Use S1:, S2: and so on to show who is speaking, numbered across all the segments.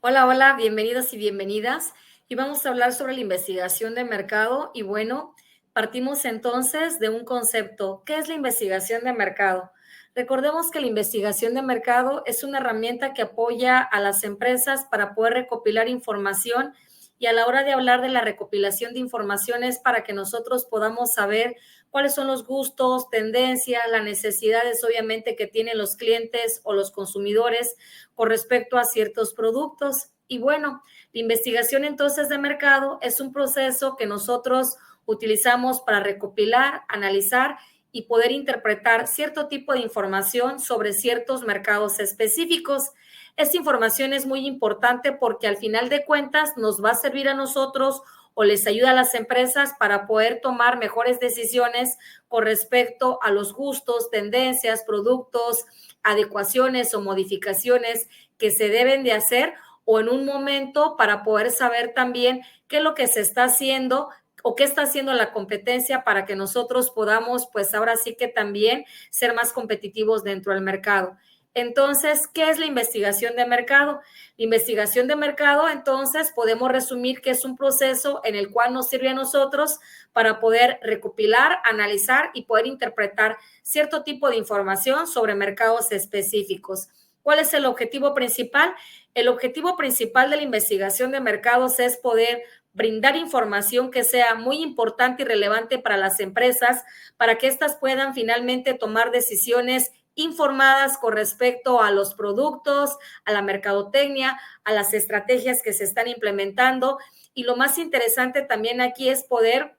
S1: Hola, hola, bienvenidos y bienvenidas. Y vamos a hablar sobre la investigación de mercado. Y bueno, partimos entonces de un concepto. ¿Qué es la investigación de mercado? Recordemos que la investigación de mercado es una herramienta que apoya a las empresas para poder recopilar información y a la hora de hablar de la recopilación de información es para que nosotros podamos saber cuáles son los gustos, tendencias, las necesidades obviamente que tienen los clientes o los consumidores con respecto a ciertos productos. Y bueno, la investigación entonces de mercado es un proceso que nosotros utilizamos para recopilar, analizar y poder interpretar cierto tipo de información sobre ciertos mercados específicos. Esta información es muy importante porque al final de cuentas nos va a servir a nosotros o les ayuda a las empresas para poder tomar mejores decisiones con respecto a los gustos, tendencias, productos, adecuaciones o modificaciones que se deben de hacer o en un momento para poder saber también qué es lo que se está haciendo o qué está haciendo la competencia para que nosotros podamos, pues ahora sí que también ser más competitivos dentro del mercado. Entonces, ¿qué es la investigación de mercado? La investigación de mercado, entonces, podemos resumir que es un proceso en el cual nos sirve a nosotros para poder recopilar, analizar y poder interpretar cierto tipo de información sobre mercados específicos. ¿Cuál es el objetivo principal? El objetivo principal de la investigación de mercados es poder brindar información que sea muy importante y relevante para las empresas, para que éstas puedan finalmente tomar decisiones informadas con respecto a los productos, a la mercadotecnia, a las estrategias que se están implementando. Y lo más interesante también aquí es poder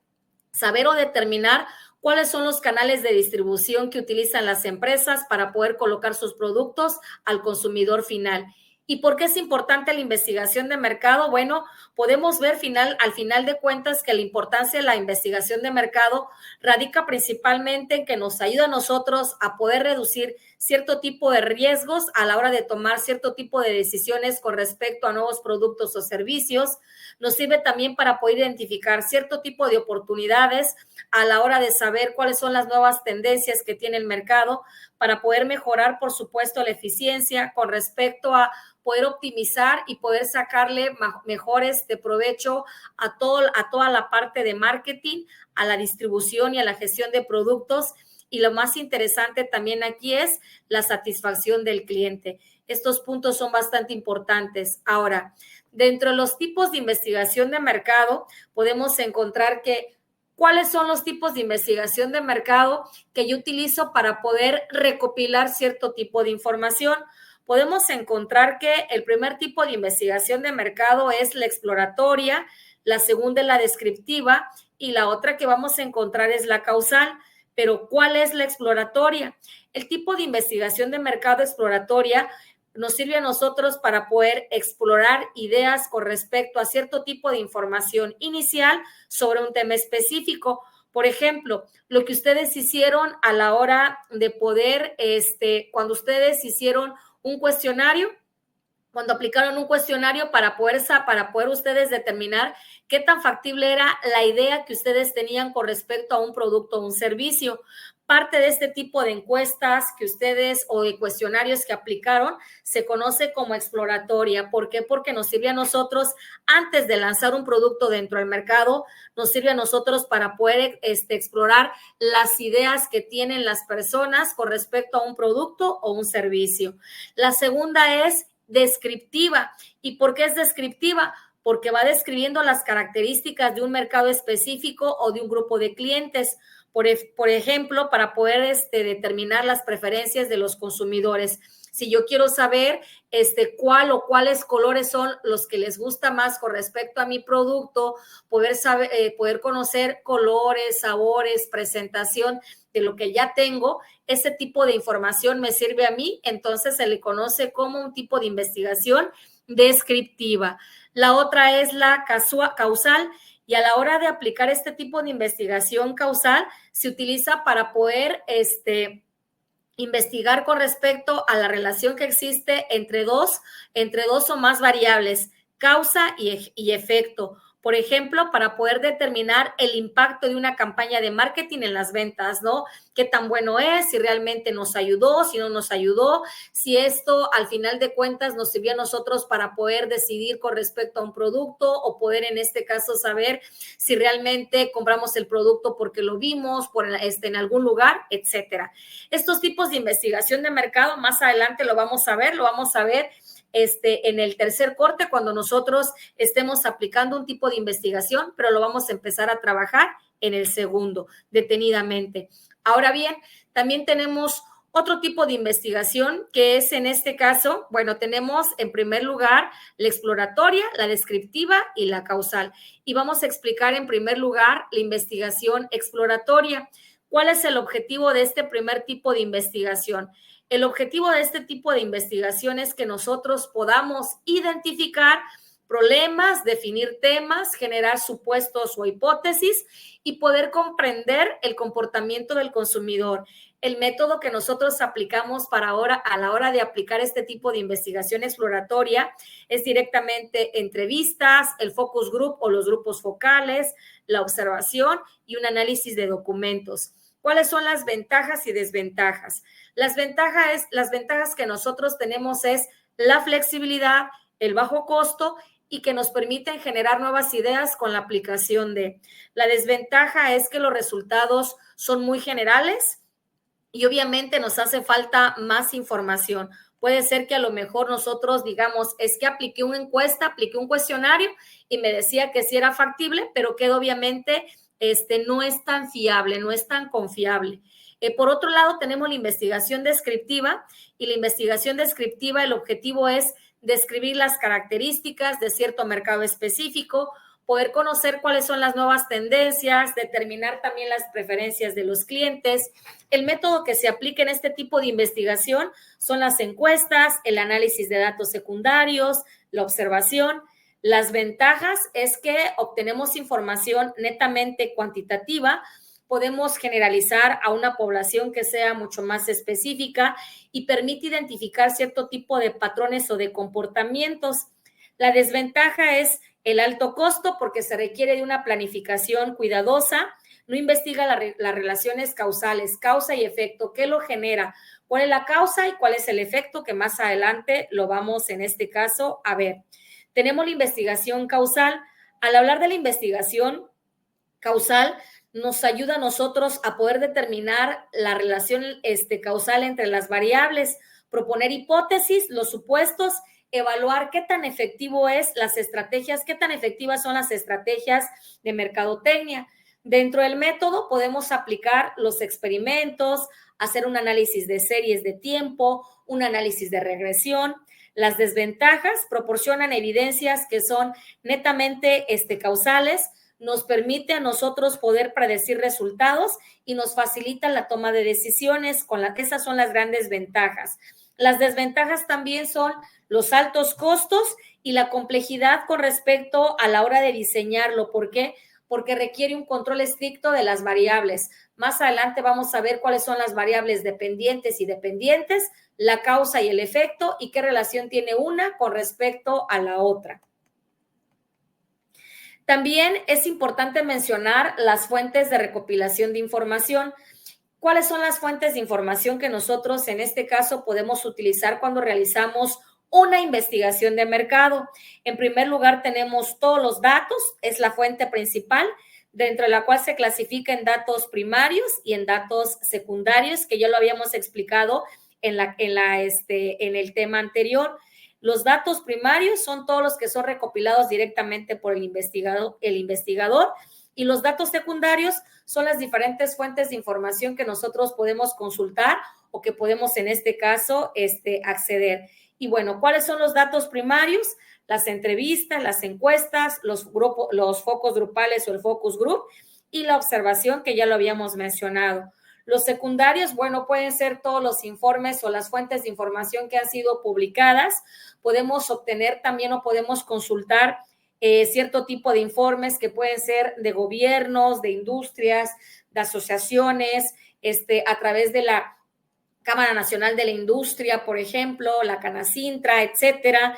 S1: saber o determinar cuáles son los canales de distribución que utilizan las empresas para poder colocar sus productos al consumidor final. ¿Y por qué es importante la investigación de mercado? Bueno, podemos ver al final de cuentas que la importancia de la investigación de mercado radica principalmente en que nos ayuda a nosotros a poder reducir cierto tipo de riesgos a la hora de tomar cierto tipo de decisiones con respecto a nuevos productos o servicios. Nos sirve también para poder identificar cierto tipo de oportunidades a la hora de saber cuáles son las nuevas tendencias que tiene el mercado para poder mejorar, por supuesto, la eficiencia con respecto a poder optimizar y poder sacarle mejores de provecho a toda la parte de marketing, a la distribución y a la gestión de productos. Y lo más interesante también aquí es la satisfacción del cliente. Estos puntos son bastante importantes. Ahora, dentro de los tipos de investigación de mercado, podemos encontrar que cuáles son los tipos de investigación de mercado que yo utilizo para poder recopilar cierto tipo de información. Podemos encontrar que el primer tipo de investigación de mercado es la exploratoria, la segunda es la descriptiva y la otra que vamos a encontrar es la causal. Pero, ¿cuál es la exploratoria? El tipo de investigación de mercado exploratoria nos sirve a nosotros para poder explorar ideas con respecto a cierto tipo de información inicial sobre un tema específico. Por ejemplo, lo que ustedes hicieron a la hora de poder, cuando ustedes hicieron un cuestionario, cuando aplicaron un cuestionario para poder ustedes determinar qué tan factible era la idea que ustedes tenían con respecto a un producto o un servicio. Parte de este tipo de encuestas que ustedes o de cuestionarios que aplicaron se conoce como exploratoria. ¿Por qué? Porque nos sirve a nosotros antes de lanzar un producto dentro del mercado, nos sirve a nosotros para poder explorar las ideas que tienen las personas con respecto a un producto o un servicio. La segunda es descriptiva. ¿Y por qué es descriptiva? Porque va describiendo las características de un mercado específico o de un grupo de clientes. Por ejemplo, para poder determinar las preferencias de los consumidores. Si yo quiero saber cuál o cuáles colores son los que les gusta más con respecto a mi producto, poder conocer colores, sabores, presentación de lo que ya tengo, ese tipo de información me sirve a mí, entonces se le conoce como un tipo de investigación descriptiva. La otra es la causal y a la hora de aplicar este tipo de investigación causal se utiliza para poder investigar con respecto a la relación que existe entre dos o más variables, causa y efecto. Por ejemplo, para poder determinar el impacto de una campaña de marketing en las ventas, ¿no? Qué tan bueno es, si realmente nos ayudó, si no nos ayudó, si esto al final de cuentas nos sirvió a nosotros para poder decidir con respecto a un producto o poder en este caso saber si realmente compramos el producto porque lo vimos en algún lugar, etcétera. Estos tipos de investigación de mercado, más adelante lo vamos a ver en el tercer corte cuando nosotros estemos aplicando un tipo de investigación, pero lo vamos a empezar a trabajar en el segundo, detenidamente. Ahora bien, también tenemos otro tipo de investigación que es en este caso, bueno, tenemos en primer lugar la exploratoria, la descriptiva y la causal. Y vamos a explicar en primer lugar la investigación exploratoria. ¿Cuál es el objetivo de este primer tipo de investigación? El objetivo de este tipo de investigación es que nosotros podamos identificar problemas, definir temas, generar supuestos o hipótesis y poder comprender el comportamiento del consumidor. El método que nosotros aplicamos a la hora de aplicar este tipo de investigación exploratoria es directamente entrevistas, el focus group o los grupos focales, la observación y un análisis de documentos. ¿Cuáles son las ventajas y desventajas? Las ventajas que nosotros tenemos es la flexibilidad, el bajo costo y que nos permiten generar nuevas ideas con la aplicación de. La desventaja es que los resultados son muy generales y obviamente nos hace falta más información. Puede ser que a lo mejor nosotros digamos, es que apliqué una encuesta, apliqué un cuestionario y me decía que sí era factible, pero que obviamente no es tan fiable, no es tan confiable. Por otro lado, tenemos la investigación descriptiva y la investigación descriptiva, el objetivo es describir las características de cierto mercado específico, poder conocer cuáles son las nuevas tendencias, determinar también las preferencias de los clientes. El método que se aplica en este tipo de investigación son las encuestas, el análisis de datos secundarios, la observación. Las ventajas es que obtenemos información netamente cuantitativa, podemos generalizar a una población que sea mucho más específica y permite identificar cierto tipo de patrones o de comportamientos. La desventaja es el alto costo porque se requiere de una planificación cuidadosa, no investiga las relaciones causales, causa y efecto, qué lo genera, cuál es la causa y cuál es el efecto, que más adelante lo vamos en este caso a ver. Tenemos la investigación causal. Al hablar de la investigación causal, nos ayuda a nosotros a poder determinar la relación causal entre las variables, proponer hipótesis, los supuestos, evaluar qué tan efectivo es las estrategias, qué tan efectivas son las estrategias de mercadotecnia. Dentro del método podemos aplicar los experimentos, hacer un análisis de series de tiempo, un análisis de regresión. Las desventajas proporcionan evidencias que son netamente causales, nos permite a nosotros poder predecir resultados y nos facilita la toma de decisiones. Esas son las grandes ventajas. Las desventajas también son los altos costos y la complejidad con respecto a la hora de diseñarlo. ¿Por qué? Porque requiere un control estricto de las variables. Más adelante vamos a ver cuáles son las variables dependientes y dependientes, la causa y el efecto y qué relación tiene una con respecto a la otra. También es importante mencionar las fuentes de recopilación de información. ¿Cuáles son las fuentes de información que nosotros en este caso podemos utilizar cuando realizamos una investigación de mercado? En primer lugar, tenemos todos los datos, es la fuente principal, dentro de la cual se clasifica en datos primarios y en datos secundarios, que ya lo habíamos explicado en el tema anterior. Los datos primarios son todos los que son recopilados directamente por el investigador, y los datos secundarios son las diferentes fuentes de información que nosotros podemos consultar o que podemos en este caso acceder. Y bueno, ¿cuáles son los datos primarios? Las entrevistas, las encuestas, los focos grupales o el focus group y la observación, que ya lo habíamos mencionado. Los secundarios, bueno, pueden ser todos los informes o las fuentes de información que han sido publicadas. Podemos obtener también o podemos consultar cierto tipo de informes que pueden ser de gobiernos, de industrias, de asociaciones, a través de la Cámara Nacional de la Industria, por ejemplo, la Canacintra, etcétera.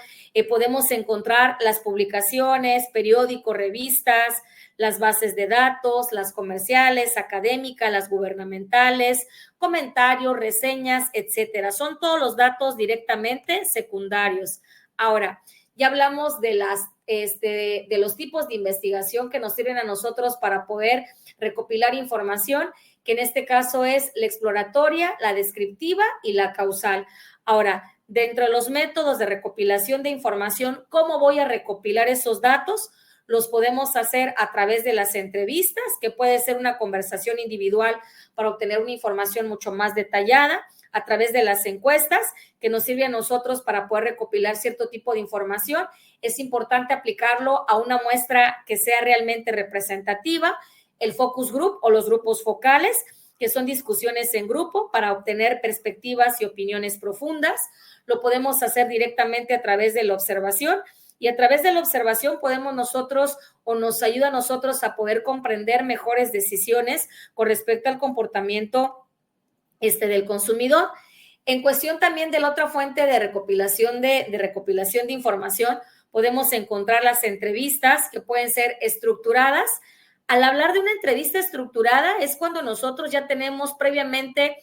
S1: Podemos encontrar las publicaciones, periódicos, revistas, las bases de datos, las comerciales, académicas, las gubernamentales, comentarios, reseñas, etcétera. Son todos los datos directamente secundarios. Ahora, ya hablamos de los tipos de investigación que nos sirven a nosotros para poder recopilar información, que en este caso es la exploratoria, la descriptiva y la causal. Ahora, dentro de los métodos de recopilación de información, ¿cómo voy a recopilar esos datos? Los podemos hacer a través de las entrevistas, que puede ser una conversación individual para obtener una información mucho más detallada, a través de las encuestas, que nos sirve a nosotros para poder recopilar cierto tipo de información. Es importante aplicarlo a una muestra que sea realmente representativa, el focus group o los grupos focales, que son discusiones en grupo para obtener perspectivas y opiniones profundas. Lo podemos hacer directamente a través de la observación, y a través de la observación podemos nosotros, o nos ayuda a nosotros a poder comprender mejores decisiones con respecto al comportamiento del consumidor. En cuestión también de la otra fuente de recopilación de información, podemos encontrar las entrevistas, que pueden ser estructuradas. Al hablar de una entrevista estructurada es cuando nosotros ya tenemos previamente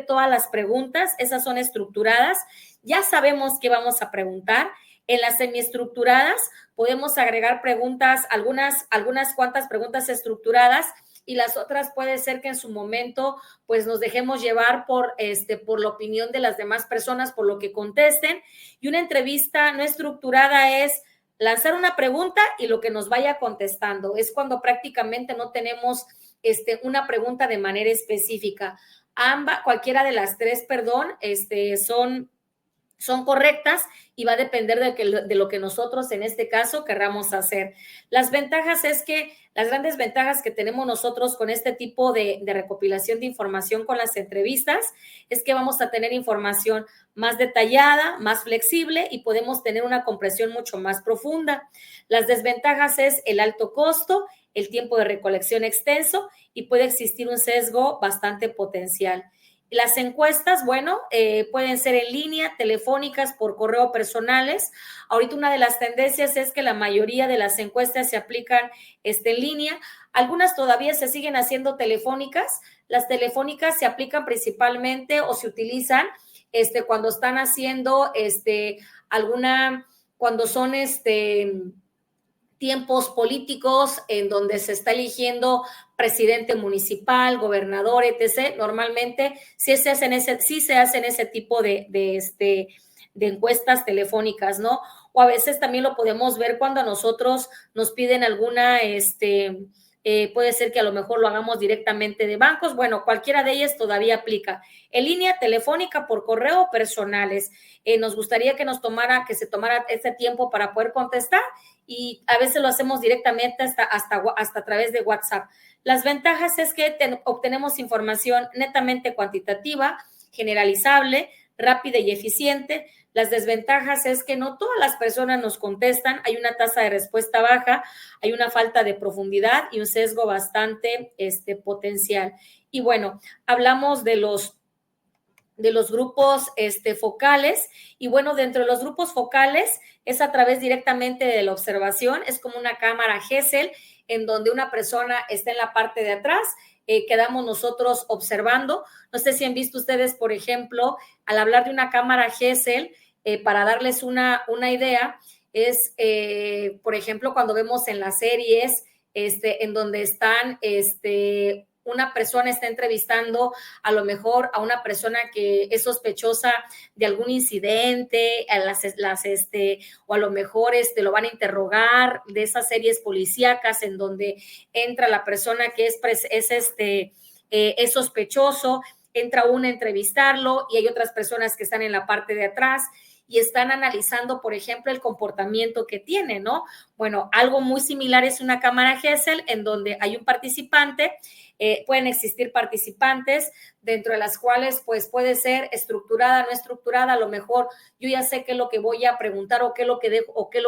S1: todas las preguntas, esas son estructuradas, ya sabemos qué vamos a preguntar. En las semiestructuradas podemos agregar preguntas, algunas cuantas preguntas estructuradas, y las otras puede ser que en su momento pues nos dejemos llevar por la opinión de las demás personas, por lo que contesten. Y una entrevista no estructurada es lanzar una pregunta y lo que nos vaya contestando. Es cuando prácticamente no tenemos una pregunta de manera específica. Cualquiera de las tres, son correctas, y va a depender de lo que nosotros en este caso querramos hacer. Las grandes ventajas que tenemos nosotros con este tipo de recopilación de información con las entrevistas es que vamos a tener información más detallada, más flexible, y podemos tener una comprensión mucho más profunda. Las desventajas es el alto costo, el tiempo de recolección extenso, y puede existir un sesgo bastante potencial. Las encuestas, pueden ser en línea, telefónicas, por correo, personales. Ahorita una de las tendencias es que la mayoría de las encuestas se aplican en línea. Algunas todavía se siguen haciendo telefónicas. Las telefónicas se aplican principalmente o se utilizan cuando están haciendo cuando son tiempos políticos en donde se está eligiendo presidente municipal, gobernador, etc. Normalmente sí se hacen ese tipo de encuestas telefónicas, ¿no? O a veces también lo podemos ver cuando a nosotros nos piden alguna, puede ser que a lo mejor lo hagamos directamente de bancos. Bueno, cualquiera de ellas todavía aplica. En línea, telefónica, por correo, personales. Nos gustaría que se tomara este tiempo para poder contestar, y a veces lo hacemos directamente hasta a través de WhatsApp. Las ventajas es que obtenemos información netamente cuantitativa, generalizable, rápida y eficiente. Las desventajas es que no todas las personas nos contestan, hay una tasa de respuesta baja, hay una falta de profundidad y un sesgo bastante potencial. Y bueno, hablamos de los grupos focales, y bueno, dentro de los grupos focales es a través directamente de la observación. Es como una cámara Gesell en donde una persona está en la parte de atrás, quedamos nosotros observando. No sé si han visto ustedes, por ejemplo, al hablar de una cámara Gesell, para darles una idea, es, por ejemplo, cuando vemos en las series, en donde están, una persona está entrevistando a lo mejor a una persona que es sospechosa de algún incidente, o a lo mejor lo van a interrogar, de esas series policíacas en donde entra la persona que es sospechoso, entra uno a entrevistarlo y hay otras personas que están en la parte de atrás y están analizando, por ejemplo, el comportamiento que tiene, ¿no? Bueno, algo muy similar es una cámara Gesell en donde hay un participante, pueden existir participantes, dentro de las cuales pues puede ser estructurada, no estructurada. A lo mejor yo ya sé qué es lo que voy a preguntar o qué es lo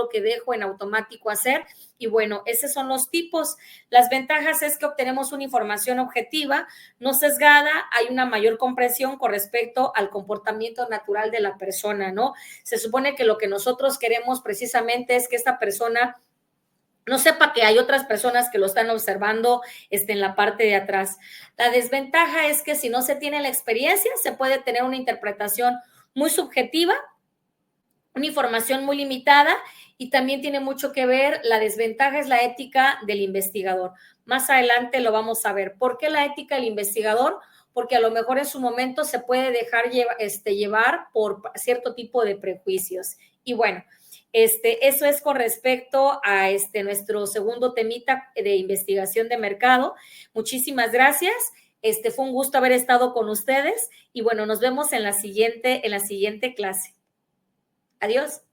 S1: que dejo en automático hacer. Y bueno, esos son los tipos. Las ventajas es que obtenemos una información objetiva, no sesgada, hay una mayor comprensión con respecto al comportamiento natural de la persona, ¿no? Se supone que lo que nosotros queremos precisamente es que esta persona no sepa que hay otras personas que lo están observando en la parte de atrás. La desventaja es que si no se tiene la experiencia, se puede tener una interpretación muy subjetiva, una información muy limitada, y también tiene mucho que ver, la desventaja es la ética del investigador. Más adelante lo vamos a ver. ¿Por qué la ética del investigador? Porque a lo mejor en su momento se puede dejar llevar por cierto tipo de prejuicios. Y bueno, eso es con respecto a nuestro segundo temita de investigación de mercado. Muchísimas gracias. Fue un gusto haber estado con ustedes y bueno, nos vemos en la siguiente clase. Adiós.